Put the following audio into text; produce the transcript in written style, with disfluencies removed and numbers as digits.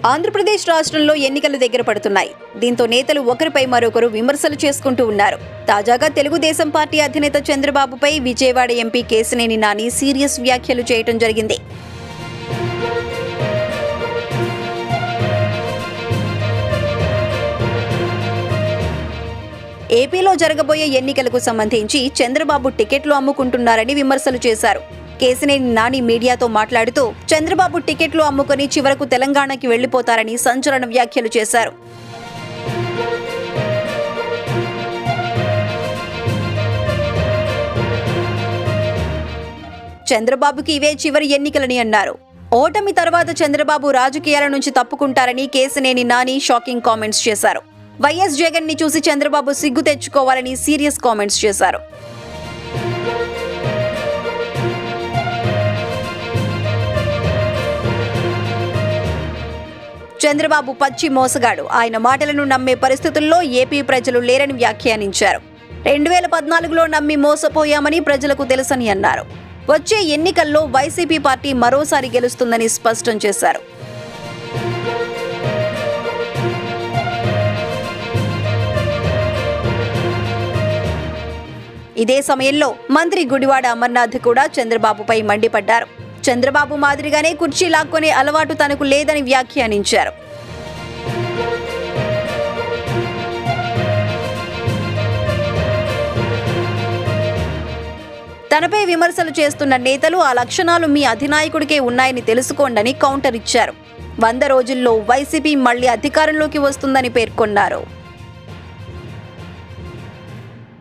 ఆంధ్రప్రదేశ్ రాష్ట్రంలో ఎన్నికలు దగ్గర పడుతున్నాయి. దీంతో నేతలు ఒకరిపై మరొకరు విమర్శలు చేసుకుంటూ ఉన్నారు. తాజాగా తెలుగుదేశం పార్టీ అధినేత చంద్రబాబుపై విజయవాడ ఎంపీ కేశినేని నాని సీరియస్ వ్యాఖ్యలు చేయడం జరిగింది. ఏపీలో జరగబోయే ఎన్నికలకు సంబంధించి చంద్రబాబు టికెట్లు అమ్ముకుంటున్నారని విమర్శలు చేశారు. కేశినేని నాని మీడియాతో మాట్లాడుతూ చంద్రబాబు టికెట్లు అమ్ముకుని చివరకు తెలంగాణకి వెళ్లిపోతారని సంచలన వ్యాఖ్యలు చేశారు. చంద్రబాబుకి ఇవే చివరి ఎన్నికలని అన్నారు. ఓటమి తర్వాత చంద్రబాబు రాజకీయాల నుంచి తప్పుకుంటారని కేశినేని నాని షాకింగ్ కామెంట్స్ చేశారు. వైఎస్ జగన్ ని చూసి చంద్రబాబు సిగ్గు తెచ్చుకోవాలని సీరియస్ కామెంట్స్ చేశారు. చంద్రబాబు పచ్చి మోసగాడు. ఆయన మాటలను నమ్మే పరిస్థితుల్లో ఏపీ ప్రజలు లేరని వ్యాఖ్యానించారు. 2014లో నమ్మి మోసపోయామని ప్రజలకు తెలుసని అన్నారు. వచ్చే ఎన్నికల్లో వైసీపీ పార్టీ మరోసారి గెలుస్తుందని స్పష్టం చేశారు. ఇదే సమయంలో మంత్రి గుడివాడ అమర్నాథ్ కూడా చంద్రబాబుపై మండిపడ్డారు. చంద్రబాబు మాదిరిగానే కుర్చీ లాక్కొనే అలవాటు తనకు లేదని వ్యాఖ్యానించారు. తనపై విమర్శలు చేస్తున్న నేతలు ఆ లక్షణాలు మీ అధినాయకుడికే ఉన్నాయని తెలుసుకోండని కౌంటర్ ఇచ్చారు. 100 రోజుల్లో వైసీపీ మళ్లీ అధికారంలోకి వస్తుందని పేర్కొన్నారు.